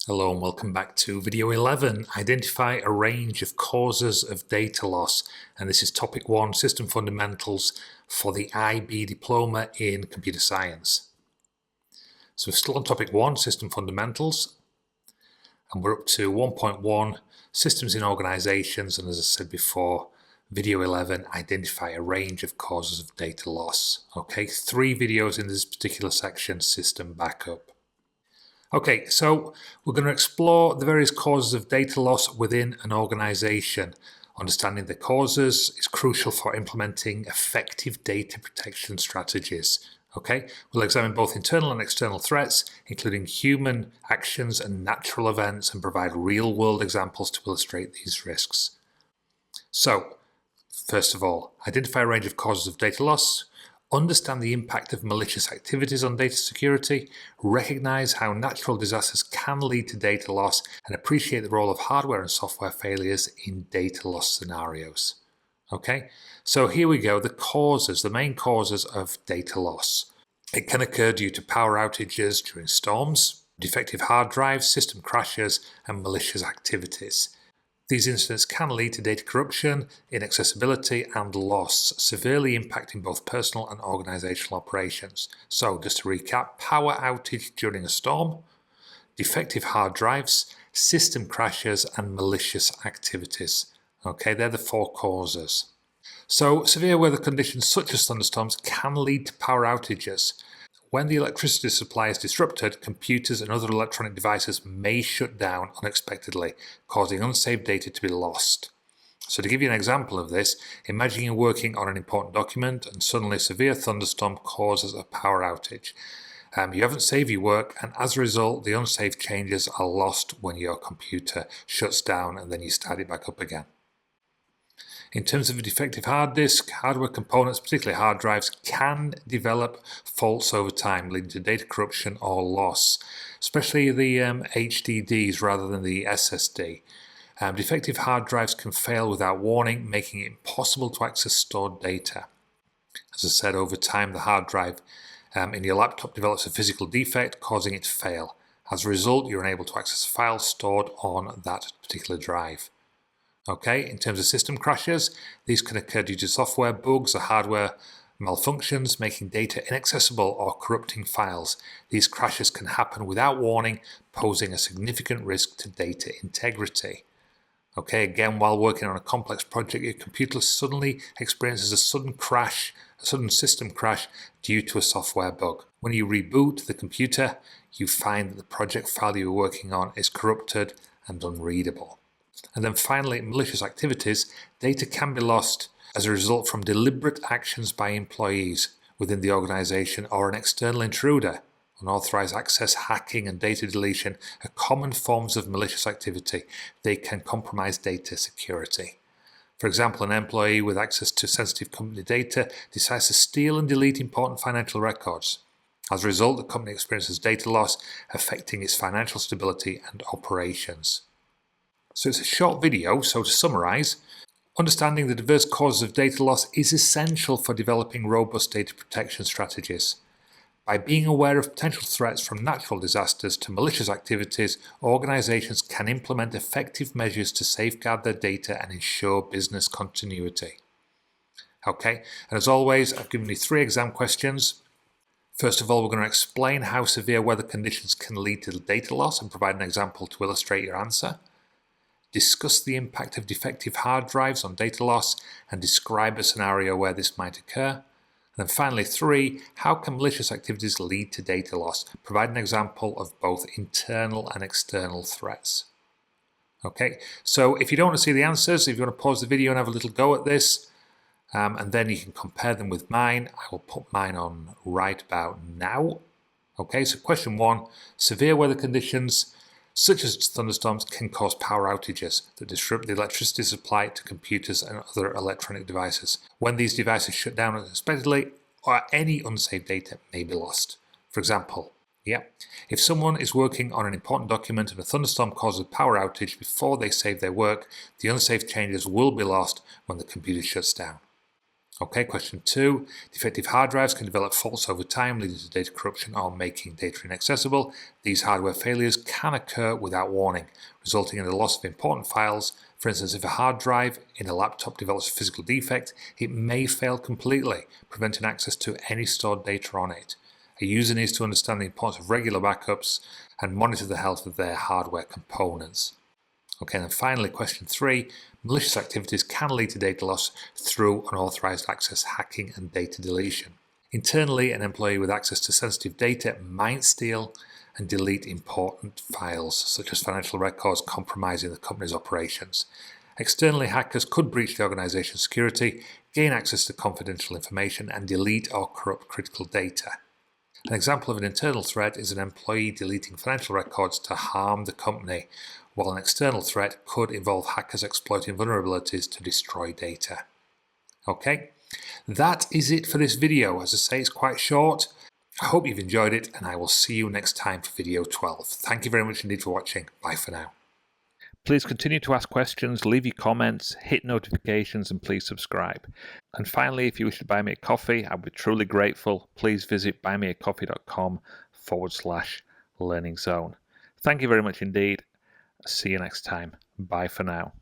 Hello and welcome back to video 11, identify a range of causes of data loss, and this is topic 1, system fundamentals for the IB diploma in computer science. So we're still on topic 1, system fundamentals, and we're up to 1.1, systems in organizations, and as I said before, video 11, identify a range of causes of data loss. Okay, 3 videos in this particular section, system backup. Okay, so we're going to explore the various causes of data loss within an organization. Understanding the causes is crucial for implementing effective data protection strategies. Okay, we'll examine both internal and external threats, including human actions and natural events, and provide real-world examples to illustrate these risks. So, first of all, identify a range of causes of data loss. Understand the impact of malicious activities on data security, recognize how natural disasters can lead to data loss, and appreciate the role of hardware and software failures in data loss scenarios. Okay, so here we go, the main causes of data loss. It can occur due to power outages during storms, defective hard drives, system crashes, and malicious activities. These incidents can lead to data corruption, inaccessibility, and loss, severely impacting both personal and organizational operations. So, just to recap, power outage during a storm, defective hard drives, system crashes, and malicious activities. Okay, they're the 4 causes. So, severe weather conditions such as thunderstorms can lead to power outages. When the electricity supply is disrupted, computers and other electronic devices may shut down unexpectedly, causing unsafe data to be lost. So to give you an example of this, imagine you're working on an important document and suddenly a severe thunderstorm causes a power outage. You haven't saved your work, and as a result, the unsafe changes are lost when your computer shuts down and then you start it back up again. In terms of a defective hard disk, hardware components, particularly hard drives, can develop faults over time, leading to data corruption or loss, especially the HDDs rather than the SSD. Defective hard drives can fail without warning, making it impossible to access stored data. As I said, over time, the hard drive in your laptop develops a physical defect, causing it to fail. As a result, you're unable to access files stored on that particular drive. Okay, in terms of system crashes, these can occur due to software bugs or hardware malfunctions, making data inaccessible or corrupting files. These crashes can happen without warning, posing a significant risk to data integrity. Okay, again, while working on a complex project, your computer suddenly experiences a sudden system crash due to a software bug. When you reboot the computer, you find that the project file you were working on is corrupted and unreadable. And then finally, malicious activities. Data can be lost as a result from deliberate actions by employees within the organization or an external intruder. Unauthorized access, hacking, and data deletion are common forms of malicious activity. They can compromise data security. For example, an employee with access to sensitive company data decides to steal and delete important financial records. As a result, the company experiences data loss, affecting its financial stability and operations. So it's a short video, so to summarize, understanding the diverse causes of data loss is essential for developing robust data protection strategies. By being aware of potential threats from natural disasters to malicious activities, organizations can implement effective measures to safeguard their data and ensure business continuity. Okay, and as always, I've given you 3 exam questions. First of all, we're going to explain how severe weather conditions can lead to data loss and provide an example to illustrate your answer. Discuss the impact of defective hard drives on data loss and describe a scenario where this might occur. And then finally, 3, how can malicious activities lead to data loss? Provide an example of both internal and external threats. Okay, so if you don't want to see the answers, if you want to pause the video and have a little go at this, and then you can compare them with mine, I will put mine on right about now. Okay, so question 1, severe weather conditions such as thunderstorms can cause power outages that disrupt the electricity supply to computers and other electronic devices. When these devices shut down unexpectedly, or any unsafe data may be lost. For example, if someone is working on an important document and a thunderstorm causes a power outage before they save their work, the unsafe changes will be lost when the computer shuts down. Okay, question 2. Defective hard drives can develop faults over time, leading to data corruption or making data inaccessible. These hardware failures can occur without warning, resulting in the loss of important files. For instance, if a hard drive in a laptop develops a physical defect, it may fail completely, preventing access to any stored data on it. A user needs to understand the importance of regular backups and monitor the health of their hardware components. Okay, and then finally, question 3. Malicious activities can lead to data loss through unauthorized access, hacking, and data deletion. Internally, an employee with access to sensitive data might steal and delete important files, such as financial records, compromising the company's operations. Externally, hackers could breach the organization's security, gain access to confidential information, and delete or corrupt critical data. An example of an internal threat is an employee deleting financial records to harm the company, while an external threat could involve hackers exploiting vulnerabilities to destroy data. Okay, that is it for this video. As I say, it's quite short. I hope you've enjoyed it, and I will see you next time for video 12. Thank you very much indeed for watching. Bye for now. Please continue to ask questions, leave your comments, hit notifications, and please subscribe. And finally, if you wish to buy me a coffee, I'd be truly grateful. Please visit buymeacoffee.com/learning zone. Thank you very much indeed. See you next time. Bye for now.